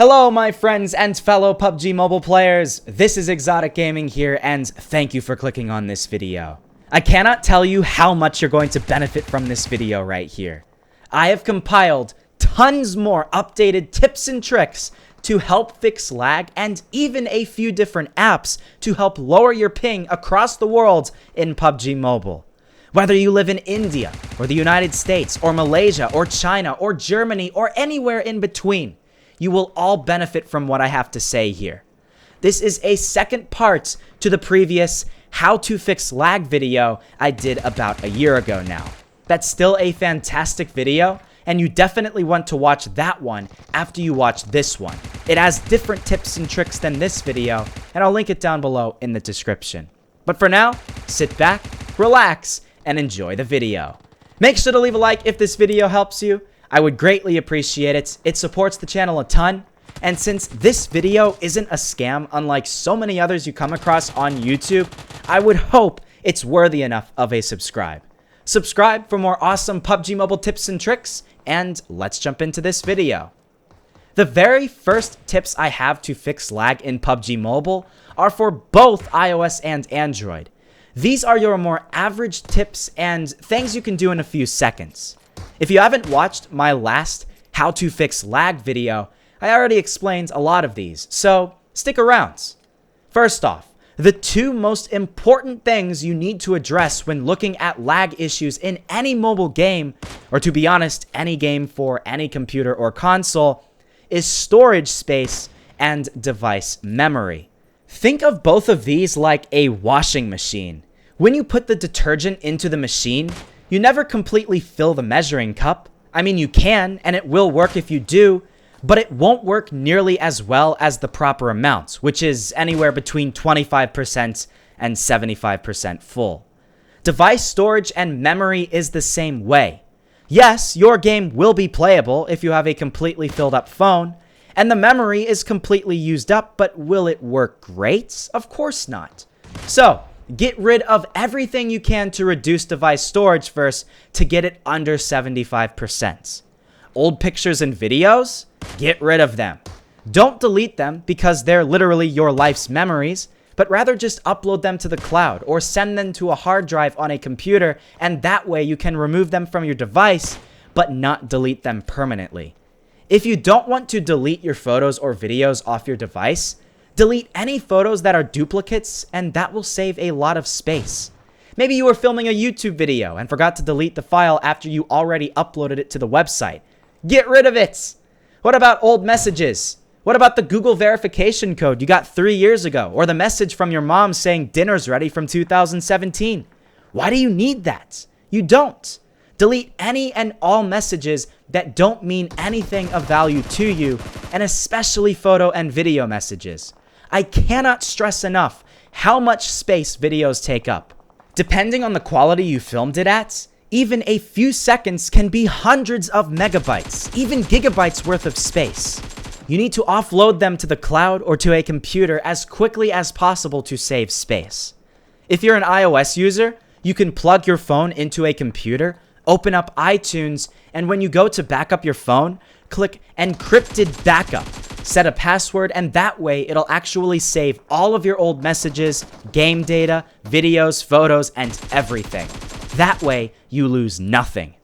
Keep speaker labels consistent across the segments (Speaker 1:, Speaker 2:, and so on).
Speaker 1: Hello my friends and fellow PUBG Mobile players, this is ExxotikGaming here and thank you for clicking on this video. I cannot tell you how much you're going to benefit from this video right here. I have compiled tons more updated tips and tricks to help fix lag and even a few different apps to help lower your ping across the world in PUBG Mobile. Whether you live in India or the United States or Malaysia or China or Germany or anywhere in between, you will all benefit from what I have to say here. This is a second part to the previous how to fix lag video I did about a year ago now. That's still a fantastic video, and you definitely want to watch that one after you watch this one. It has different tips and tricks than this video, and I'll link it down below in the description. But for now, sit back, relax, and enjoy the video. Make sure to leave a like if this video helps you. I would greatly appreciate it. It supports the channel a ton. And since this video isn't a scam unlike so many others you come across on YouTube, I would hope it's worthy enough of a subscribe. Subscribe for more awesome PUBG Mobile tips and tricks, and let's jump into this video. The very first tips I have to fix lag in PUBG Mobile are for both iOS and Android. These are your more average tips and things you can do in a few seconds. If you haven't watched my last how to fix lag video, I already explained a lot of these, so stick around. First off, the two most important things you need to address when looking at lag issues in any mobile game, or to be honest, any game for any computer or console, is storage space and device memory. Think of both of these like a washing machine. When you put the detergent into the machine, you never completely fill the measuring cup. I mean, you can, and it will work if you do, but it won't work nearly as well as the proper amount, which is anywhere between 25% and 75% full. Device storage and memory is the same way. Yes, your game will be playable if you have a completely filled up phone, and the memory is completely used up, but will it work great? Of course not. So, get rid of everything you can to reduce device storage first to get it under 75%. Old pictures and videos? Get rid of them. Don't delete them because they're literally your life's memories, but rather just upload them to the cloud or send them to a hard drive on a computer, and that way you can remove them from your device, but not delete them permanently. If you don't want to delete your photos or videos off your device, delete any photos that are duplicates, and that will save a lot of space. Maybe you were filming a YouTube video and forgot to delete the file after you already uploaded it to the website. Get rid of it! What about old messages? What about the Google verification code you got 3 years ago, or the message from your mom saying dinner's ready from 2017? Why do you need that? You don't. Delete any and all messages that don't mean anything of value to you, and especially photo and video messages. I cannot stress enough how much space videos take up. Depending on the quality you filmed it at, even a few seconds can be hundreds of megabytes, even gigabytes worth of space. You need to offload them to the cloud or to a computer as quickly as possible to save space. If you're an iOS user, you can plug your phone into a computer, open up iTunes, and when you go to back up your phone, click Encrypted Backup. Set a password, and that way it'll actually save all of your old messages, game data, videos, photos, and everything. That way, you lose nothing.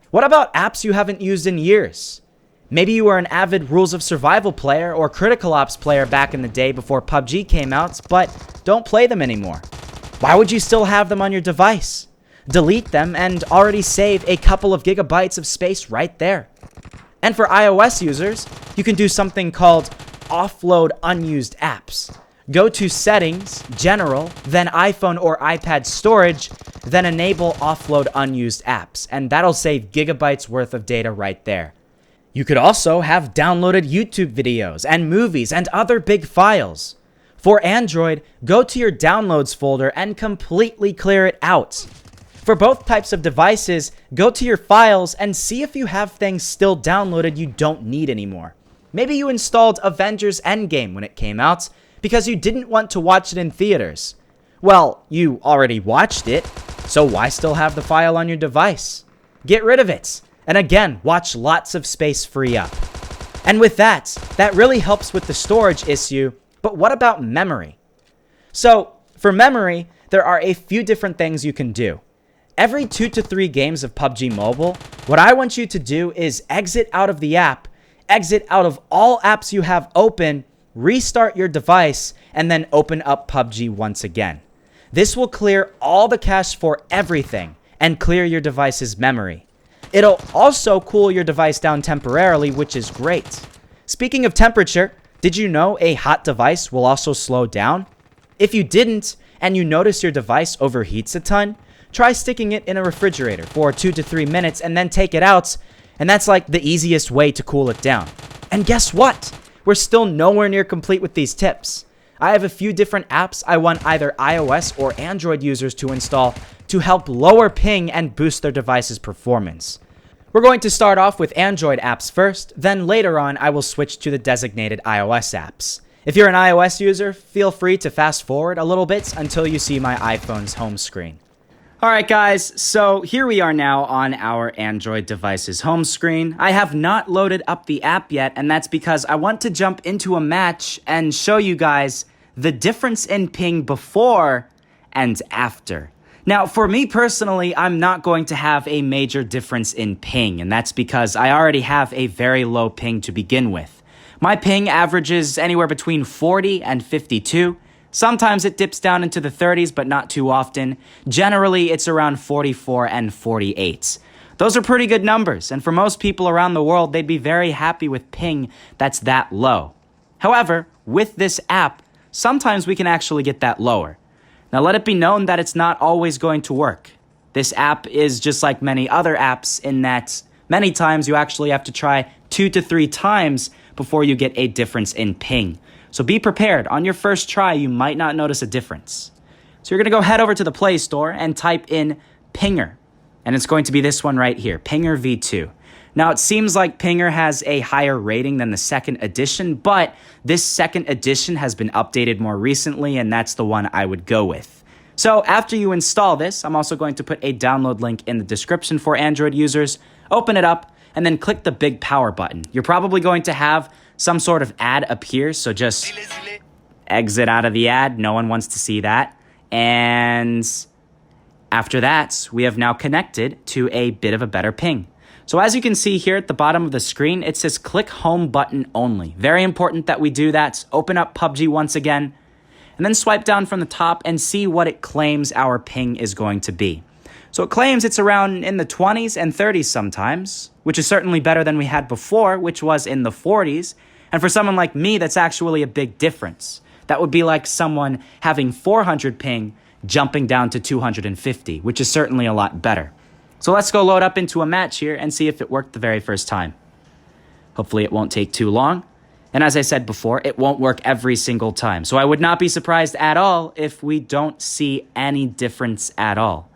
Speaker 1: What about apps you haven't used in years? Maybe you were an avid Rules of Survival player or Critical Ops player back in the day before PUBG came out, but don't play them anymore. Why would you still have them on your device? Delete them and already save a couple of gigabytes of space right there. And for iOS users, you can do something called Offload Unused Apps. Go to Settings, General, then iPhone or iPad Storage, then enable Offload Unused Apps, and that'll save gigabytes worth of data right there. You could also have downloaded YouTube videos and movies and other big files. For Android, go to your Downloads folder and completely clear it out. For both types of devices, go to your files and see if you have things still downloaded you don't need anymore. Maybe you installed Avengers Endgame when it came out because you didn't want to watch it in theaters. Well, you already watched it, so why still have the file on your device? Get rid of it, and again, watch lots of space free up. And with that really helps with the storage issue, but what about memory? So, for memory, there are a few different things you can do. Every 2 to 3 games of PUBG Mobile, what I want you to do is exit out of the app, exit out of all apps you have open, restart your device, and then open up PUBG once again. This will clear all the cache for everything and clear your device's memory. It'll also cool your device down temporarily, which is great. Speaking of temperature, did you know a hot device will also slow down? If you didn't, and you notice your device overheats a ton, try sticking it in a refrigerator for 2 to 3 minutes and then take it out, and that's like the easiest way to cool it down. And guess what? We're still nowhere near complete with these tips. I have a few different apps I want either iOS or Android users to install to help lower ping and boost their device's performance. We're going to start off with Android apps first, then later on I will switch to the designated iOS apps. If you're an iOS user, feel free to fast forward a little bit until you see my iPhone's home screen. Alright guys, so here we are now on our Android device's home screen. I have not loaded up the app yet, and that's because I want to jump into a match and show you guys the difference in ping before and after. Now, for me personally, I'm not going to have a major difference in ping, and that's because I already have a very low ping to begin with. My ping averages anywhere between 40 and 52. Sometimes it dips down into the 30s, but not too often. Generally, it's around 44 and 48. Those are pretty good numbers, and for most people around the world, they'd be very happy with ping that's that low. However, with this app, sometimes we can actually get that lower. Now, let it be known that it's not always going to work. This app is just like many other apps in that many times you actually have to try 2 to 3 times before you get a difference in ping. So be prepared. On your first try, you might not notice a difference. So you're going to go head over to the Play Store and type in Pinger. And it's going to be this one right here, Pinger V2. Now, it seems like Pinger has a higher rating than the second edition, but this second edition has been updated more recently, and that's the one I would go with. So after you install this, I'm also going to put a download link in the description for Android users. Open it up, and then click the big power button. You're probably going to have some sort of ad appear, so just exit out of the ad. No one wants to see that. And after that, we have now connected to a bit of a better ping. So as you can see here at the bottom of the screen, it says click home button only. Very important that we do that. Open up PUBG once again, and then swipe down from the top and see what it claims our ping is going to be. So it claims it's around in the 20s and 30s sometimes, which is certainly better than we had before, which was in the 40s. And for someone like me, that's actually a big difference. That would be like someone having 400 ping jumping down to 250, which is certainly a lot better. So let's go load up into a match here and see if it worked the very first time. Hopefully it won't take too long. And as I said before, it won't work every single time. So I would not be surprised at all if we don't see any difference at all.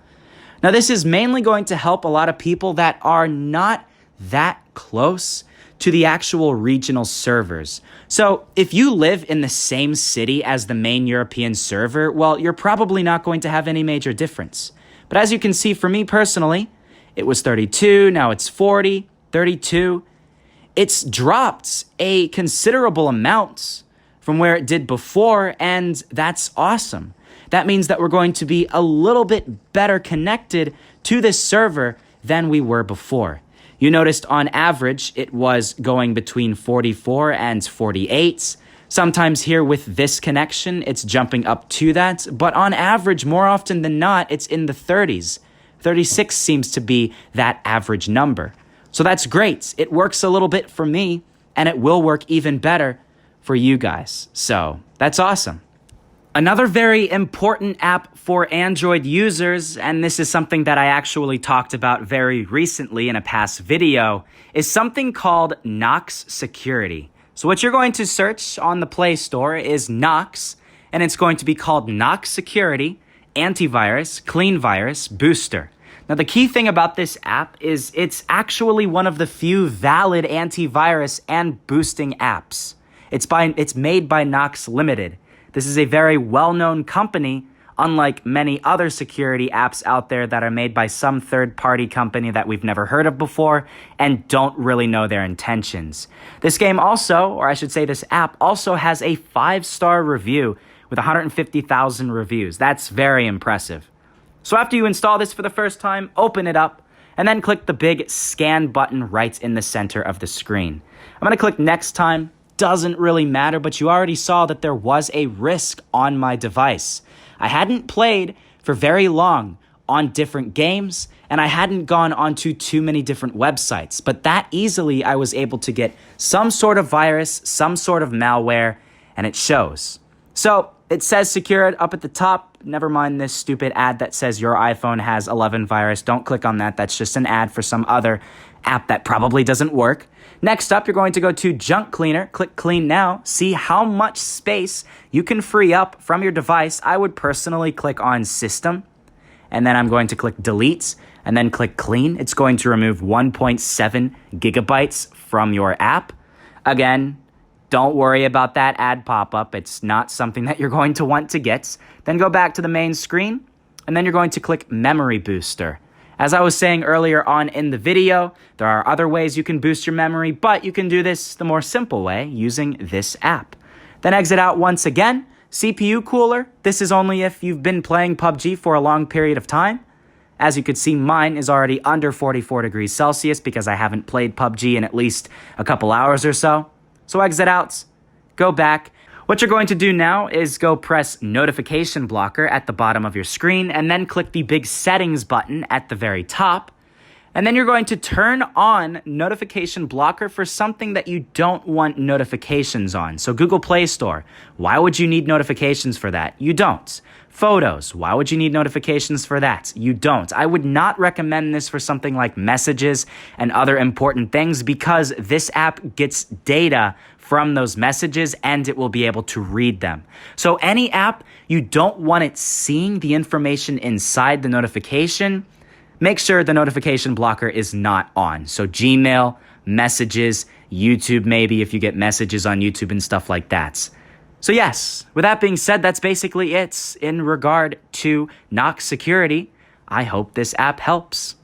Speaker 1: Now, this is mainly going to help a lot of people that are not that close to the actual regional servers. So if you live in the same city as the main European server, well, you're probably not going to have any major difference. But as you can see, for me personally, it was 32, now it's 40, 32. It's dropped a considerable amount from where it did before, and that's awesome. That means that we're going to be a little bit better connected to this server than we were before. You noticed on average, it was going between 44 and 48. Sometimes here with this connection, it's jumping up to that. But on average, more often than not, it's in the 30s. 36 seems to be that average number. So that's great. It works a little bit for me, and it will work even better for you guys. So that's awesome. Another very important app for Android users, and this is something that I actually talked about very recently in a past video, is something called Knox Security. So what you're going to search on the Play Store is Knox, and it's going to be called Knox Security Antivirus Clean Virus Booster. Now, the key thing about this app is it's actually one of the few valid antivirus and boosting apps. It's made by Knox Limited. This is a very well-known company unlike many other security apps out there that are made by some third-party company that we've never heard of before and don't really know their intentions. This game also, or I should say this app, also has a 5-star review with 150,000 reviews. That's very impressive. So after you install this for the first time, open it up, and then click the big scan button right in the center of the screen. I'm going to click next time. Doesn't really matter, but you already saw that there was a risk on my device. I hadn't played for very long on different games, and I hadn't gone onto too many different websites, but that easily I was able to get some sort of virus, some sort of malware, and it shows. So it says secured up at the top. Never mind this stupid ad that says your iPhone has 11 virus. Don't click on that. That's just an ad for some other app that probably doesn't work. Next up, you're going to go to Junk Cleaner, click Clean Now, see how much space you can free up from your device. I would personally click on System, and then I'm going to click Delete, and then click Clean. It's going to remove 1.7 gigabytes from your app. Again, don't worry about that ad pop-up. It's not something that you're going to want to get. Then go back to the main screen, and then you're going to click Memory Booster. As I was saying earlier on in the video, there are other ways you can boost your memory, but you can do this the more simple way using this app. Then exit out once again. CPU cooler. This is only if you've been playing PUBG for a long period of time. As you could see, mine is already under 44 degrees Celsius because I haven't played PUBG in at least a couple hours or so. So exit out, go back. What you're going to do now is go press Notification Blocker at the bottom of your screen and then click the big Settings button at the very top. And then you're going to turn on Notification Blocker for something that you don't want notifications on. So Google Play Store, why would you need notifications for that? You don't. Photos, why would you need notifications for that? You don't. I would not recommend this for something like messages and other important things because this app gets data from those messages and it will be able to read them. So any app you don't want it seeing the information inside the notification, make sure the notification blocker is not on. So Gmail, messages, YouTube maybe if you get messages on YouTube and stuff like that. So yes, with that being said, that's basically it in regard to Knox Security. I hope this app helps.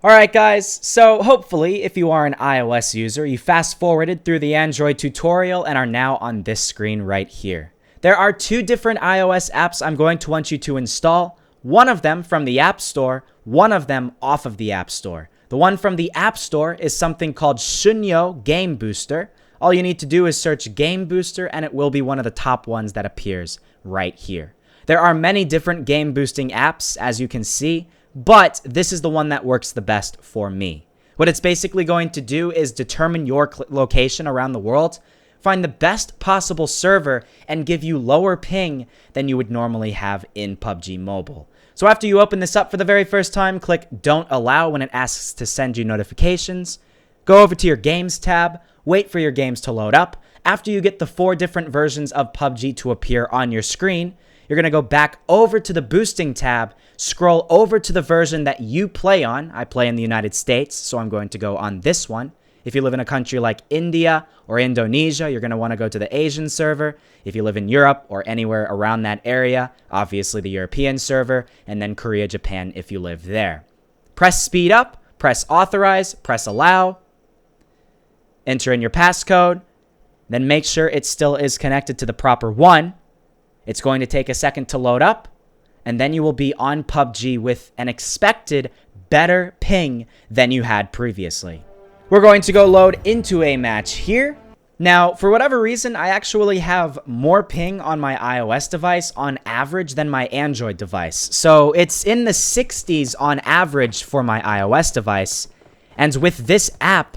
Speaker 1: Alright guys, so hopefully if you are an iOS user, you fast forwarded through the Android tutorial and are now on this screen right here. There are 2 different iOS apps I'm going to want you to install, one of them from the App Store, one of them off of the App Store. The one from the App Store is something called Shunyo Game Booster. All you need to do is search Game Booster and it will be one of the top ones that appears right here. There are many different game boosting apps, as you can see, but this is the one that works the best for me. What it's basically going to do is determine your location around the world, find the best possible server, and give you lower ping than you would normally have in PUBG Mobile. So after you open this up for the very first time, click Don't Allow when it asks to send you notifications. Go over to your Games tab, wait for your games to load up. After you get the 4 different versions of PUBG to appear on your screen, you're going to go back over to the Boosting tab, scroll over to the version that you play on. I play in the United States, so I'm going to go on this one. If you live in a country like India or Indonesia, you're going to want to go to the Asian server. If you live in Europe or anywhere around that area, obviously the European server, and then Korea, Japan if you live there. Press Speed Up, press Authorize, press Allow, enter in your passcode, then make sure it still is connected to the proper one. It's going to take a second to load up, and then you will be on PUBG with an expected better ping than you had previously. We're going to go load into a match here. Now, for whatever reason, I actually have more ping on my iOS device on average than my Android device. So it's in the 60s on average for my iOS device, and with this app,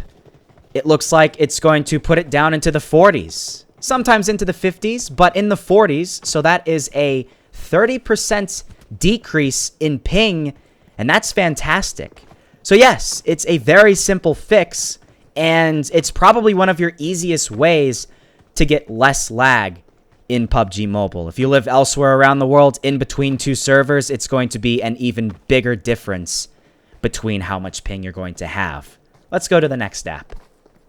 Speaker 1: it looks like it's going to put it down into the 40s. Sometimes into the 50s, but in the 40s, so that is a 30% decrease in ping, and that's fantastic. So yes, it's a very simple fix, and it's probably one of your easiest ways to get less lag in PUBG Mobile. If you live elsewhere around the world in between 2 servers, it's going to be an even bigger difference between how much ping you're going to have. Let's go to the next app.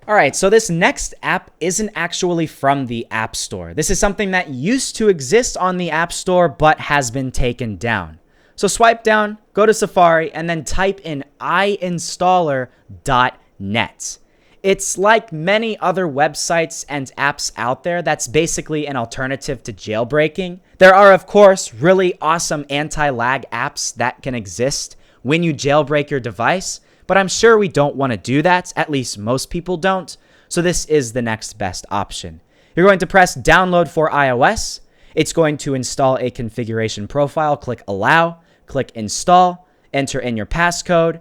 Speaker 1: Alright, so this next app isn't actually from the App Store. This is something that used to exist on the App Store but has been taken down. So swipe down, go to Safari, and then type in iinstaller.net. It's like many other websites and apps out there. That's basically an alternative to jailbreaking. There are, of course, really awesome anti-lag apps that can exist when you jailbreak your device, but I'm sure we don't want to do that. At least most people don't. So this is the next best option. You're going to press download for iOS. It's going to install a configuration profile. Click allow, click install, enter in your passcode,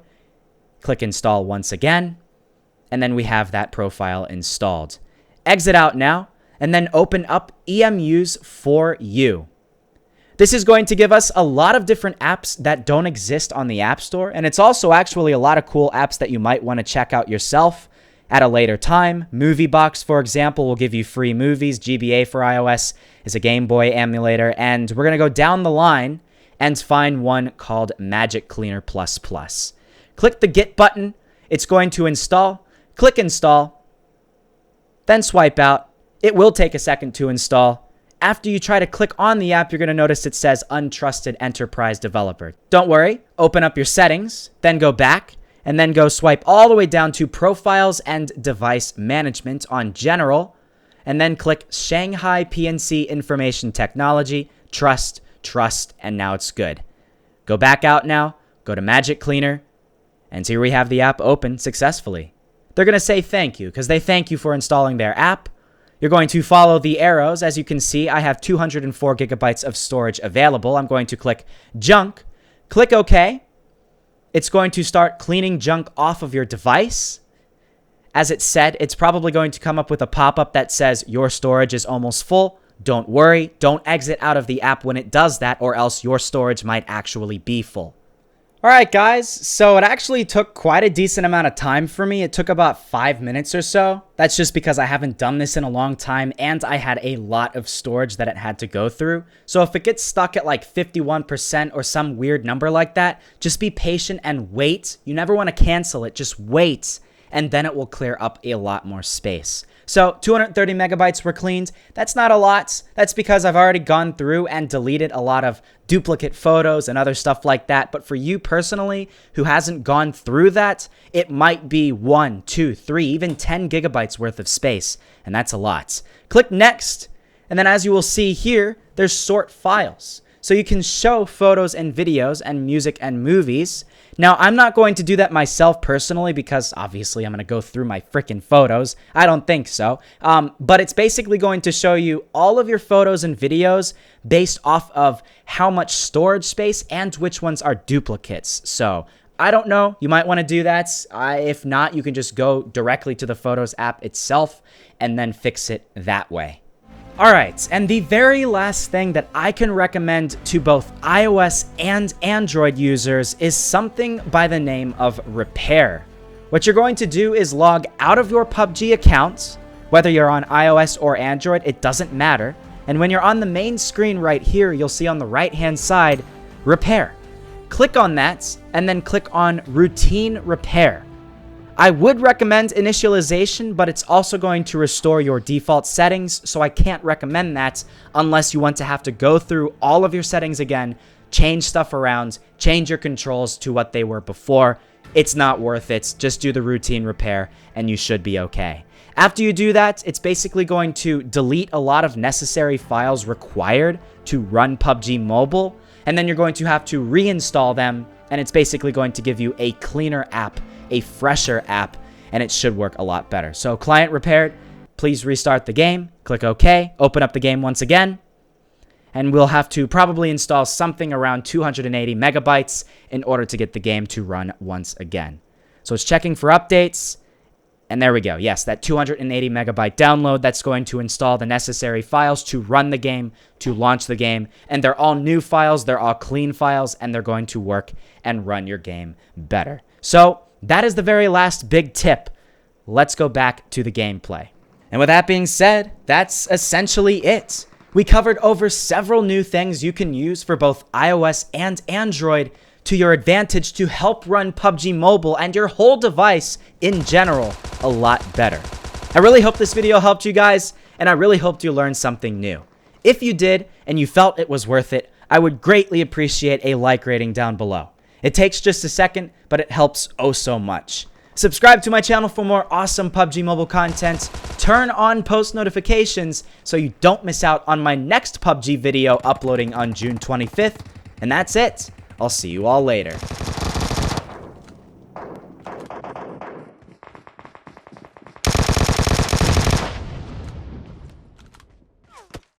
Speaker 1: click install once again. And then we have that profile installed. Exit out now, and then open up EMUs for you. This is going to give us a lot of different apps that don't exist on the App Store, and it's also actually a lot of cool apps that you might want to check out yourself at a later time. MovieBox, for example, will give you free movies. GBA for iOS is a Game Boy emulator, and we're going to go down the line and find one called Magic Cleaner++. Click the Get button. It's going to install. Click install, then swipe out. It will take a second to install. After you try to click on the app, you're going to notice it says Untrusted Enterprise Developer. Don't worry, open up your settings, then go back, and then go swipe all the way down to Profiles and Device Management on General, and then click Shanghai PNC Information Technology, Trust, and now it's good. Go back out now, go to Magic Cleaner, and here we have the app open successfully. They're going to say thank you because they thank you for installing their app. You're going to follow the arrows. As you can see, I have 204 gigabytes of storage available. I'm going to click junk, click OK. It's going to start cleaning junk off of your device. As it said, it's probably going to come up with a pop-up that says your storage is almost full. Don't worry. Don't exit out of the app when it does that, or else your storage might actually be full. Alright guys, so it actually took quite a decent amount of time for me. It took about 5 minutes or so. That's just because I haven't done this in a long time and I had a lot of storage that it had to go through. So if it gets stuck at like 51% or some weird number like that, just be patient and wait. You never want to cancel it, just wait, and then it will clear up a lot more space. So 230 megabytes were cleaned. That's not a lot. That's because I've already gone through and deleted a lot of duplicate photos and other stuff like that. But for you personally, who hasn't gone through that, it might be 1, 2, 3, even 10 gigabytes worth of space. And that's a lot. Click next. And then as you will see here, there's sort files. So you can show photos and videos and music and movies. Now, I'm not going to do that myself personally because obviously I'm going to go through my freaking photos. I don't think so. But it's basically going to show you all of your photos and videos based off of how much storage space and which ones are duplicates. So I don't know. You might want to do that. If not, you can just go directly to the Photos app itself and then fix it that way. Alright, and the very last thing that I can recommend to both iOS and Android users is something by the name of Repair. What you're going to do is log out of your PUBG account, whether you're on iOS or Android, it doesn't matter. And when you're on the main screen right here, you'll see on the right-hand side, Repair. Click on that, and then click on Routine Repair. I would recommend initialization, but it's also going to restore your default settings, so I can't recommend that unless you want to have to go through all of your settings again, change stuff around, change your controls to what they were before. It's not worth it. Just do the routine repair, and you should be okay. After you do that, it's basically going to delete a lot of necessary files required to run PUBG Mobile, and then you're going to have to reinstall them, and it's basically going to give you a cleaner app, a fresher app, and it should work a lot better. So client repaired, please restart the game, click OK, open up the game once again, and we'll have to probably install something around 280 megabytes in order to get the game to run once again. So it's checking for updates, and there we go. Yes, that 280 megabyte download, that's going to install the necessary files to run the game, to launch the game, and they're all new files, they're all clean files, and they're going to work and run your game better. So that is the very last big tip. Let's go back to the gameplay. And with that being said, that's essentially it. We covered over several new things you can use for both iOS and Android to your advantage to help run PUBG Mobile and your whole device in general a lot better. I really hope this video helped you guys, and I really hoped you learned something new. If you did, and you felt it was worth it, I would greatly appreciate a like rating down below. It takes just a second, but it helps oh so much. Subscribe to my channel for more awesome PUBG Mobile content. Turn on post notifications so you don't miss out on my next PUBG video uploading on June 25th. And that's it. I'll see you all later.